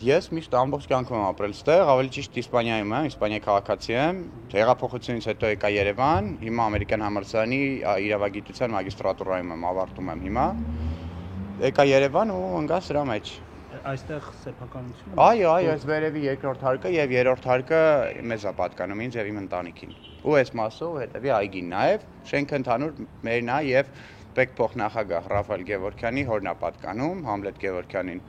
Ես միշտ ամբողջ կյանքում եմ ապրել ստեղ, ավելի ճիշտ Իսպանիայում եմ, Իսպանիայի քաղաքացի եմ, հեղափոխությունից հետո եկա Երևան, հիմա Ամերիկյան համալսարանի իրավագիտության մագիստրատուրայում եմ, ավարտում եմ հիմա։ Եկա Երևան ու ընկա սրա մեջ։ Այստեղ սեփականություն։ Այո, այս վերևի երկրորդ հարկը եւ երրորդ հարկը մեզ է պատկանում ինձ եւ իմ ընտանիքին։ Ու այս մասով հետեւի այգին նաեւ, շենքը ընդհանուր մերն է եւ պետք փոխնախագահ Ռաֆայել Գևորգյանի հորն է պատկանում, Համլետ Գևորգյանին։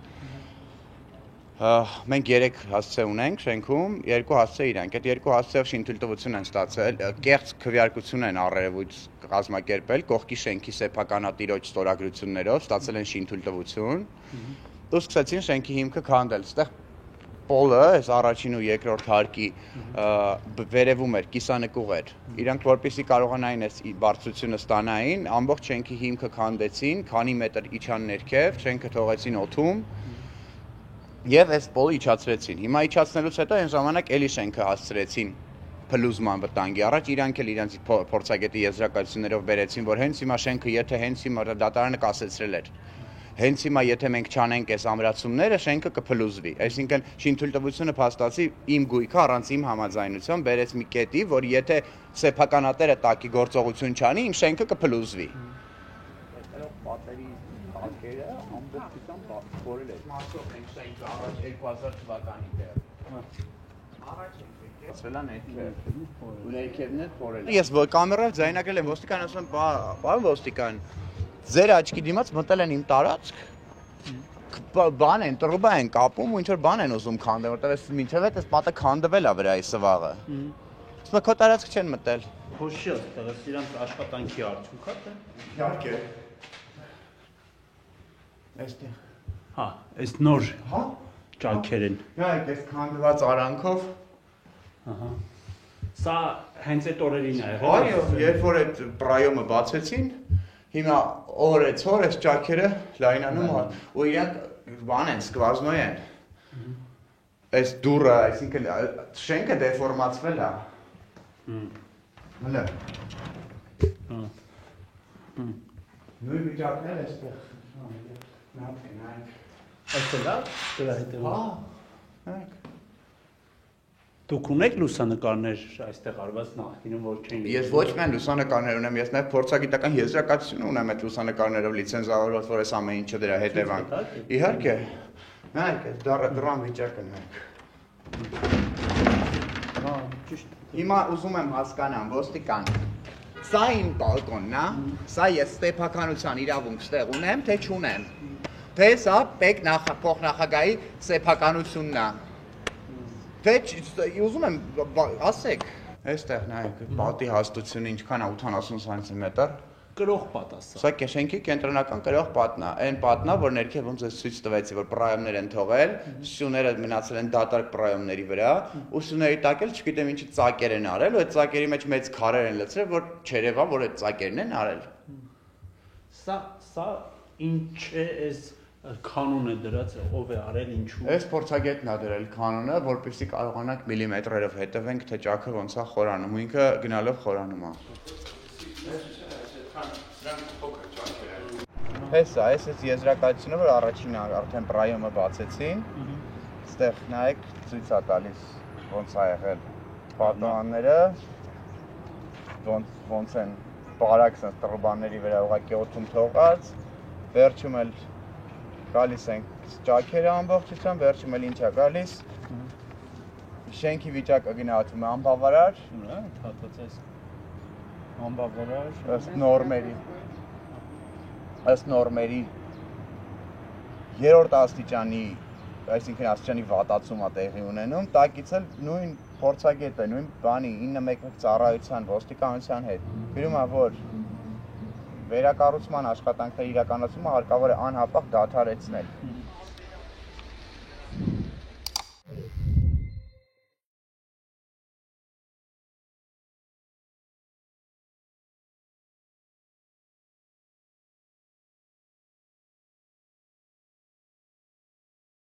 Մենք 3 հասցե ունենք շենքում, 2 հասցե իրանք։ Այդ 2 հասցեով շինթույլտվություն են ստացել, կեղծ քվեարկություն են առերևույթ կազմակերպել, կողքի շենքի սեփականատիրոջ ստորագրություններով ստացել են շինթույլտվություն։ Ու սկսեցին շենքի հիմքը քանդել։ Այստեղ պոլը, այս առաջին ու երկրորդ հարկի վերևում էր, կիսանկուղ էր։ Իրանք որպեսզի կարողանային այս բարձրությունը ստանային, ամբողջ շենքի հիմքը քանդեցին, քանի մետր իջան ներքև, շենքը թողեցին օդում։ Եվ այս պոլը իջացրեցին։ Հիմա իջացնելուց հետո այն ժամանակ էլի շենքը հասցրեցին փլուզման վտանգի առաջ, իրանք էլ իրենց փորձագետի եզրակացություններով բերեցին, որ հենց հիմա շենքը եթե հենց հիմա դատարանը կասեցրել էր, հենց հիմա եթե մենք չանենք այս ամրացումները, շենքը կփլուզվի։ Այսինքն շինթույլտվությունը փաստացի իմ գույքը առանց իմ համաձայնության բերեց մի կետի, որ եթե սեփականատերը տակի գործողություն չանի, իմ շենքը կփլուզվի։ Ակերը ամբողջությամբ փորել է։ Մասով ենք շենքը առաջ 2000 թվականի դեռ։ Առաջ ենք եկել ներքև։ Ու ներքևն է փորել։ Ես կամերայով ձայնագրել եմ ոստիկան, ասում եմ, պարոն ոստիկան, ձեր աչքի դիմաց մտել են իմ տարածք։ Բան են, տրուբա են կապում ու ինչ որ բան են ուզում քանդել, որտեղ այս մինչև այդ պատը քանդվել է վրայի սվաղը։ Ասում եմ, քո տարածք չեն մտել։ Փոշի այստեղ, իրանք աշխատանքի արդյունք է դա։ Իհարկե։ Այստեղ։ Հա, այս նոր հա ճաքեր են։ Նայեք, այս քանդված արանքով։ Ահա։ Սա հենց այդ օրերին է եղել։ Այո, երբ որ այդ պրայոմը բացեցին, հիմա օրեցօր այս ճաքերը լայնանում է ու իրանք բան են, սկվազնոյ են։ Այս դուռը, այսինքն շենքը դեֆորմացվել է։ Հələ։ Նույն վիճակն է այստեղ։ Այստեղ է, դրա հետևում։ Հա, նայեք։ Դուք ունեք լուսանկարներ այստեղ արված նախկինում, որ չէին։ Ես ոչ միայն լուսանկարներ ունեմ, ես նաև փորձագիտական եզրակացություն ունեմ այդ լուսանկարներով լիցենզավորված, որ այս ամեն ինչը դրա հետևանք։ Իհարկե։ Նայեք, այս դռան վիճակը նայեք։ Հա, ճիշտ։ Հիմա ուզում եմ հասկանամ, ոստիկան։ Սա իմ բալկոնն է, սա ես սեփականության իրավունք ստեղ ունեմ, թե չունեմ։ Թե սա պետք փոխնախագահի սեփականությունն է։ Թե ուզում եմ ասեք, այստեղ նայեք, պատի հաստությունը ինչքան է 80 սանտիմետր։ Կրող պատ է սա։ Սա շենքի կենտրոնական կրող պատն է, այն պատն է, որ ներքևում ձեզ ցույց տվեցի, որ պրայոմներ են թողել, սյուները մնացել են դատարկ պրայոմների վրա, ու սյուների տակ էլ չգիտեմ ինչի ծակեր են արել, ու այդ ծակերի մեջ մեծ քարեր են լցրել, որ չերևա, որ այդ ծակերն են արել։ Սա ինչ է այս կանոնը դրած, ով է արել, ինչու։ Այս փորձագետն է դրել կանոնը, որպեսզի կարողանանք միլիմետրերով հետևենք, թե ճաքը ոնց է խորանում, ու ինքը գնալով խորանում է։ Հեսա, այս եզրակացությունը, որ առաջին արդեն պրայոմը բացեցին, այստեղ նայեք ցույց է տալիս ոնց է եղել պատուհանները, ոնց են բարակ sense տրուբաների վրա ուղղակի օդում թողած, վերջում էլ գալիս են ճաքերը ամբողջությամբ, վերջում էլ ինչ է գալիս, շենքի վիճակը գնահատվում է անբավարար, հատված անբավարար, ըստ նորմերի երրորդ աստիճանի, այսինքն աստիճանի վատացում է տեղի ունենում, տակից էլ նույն փորձագետը, նույն բանի 911 ծառայության ոստիկանության հետ գրում է, որ վերակառուցման աշխատանքների իրականացումը հարկավոր է անհապաղ դադարեցնել։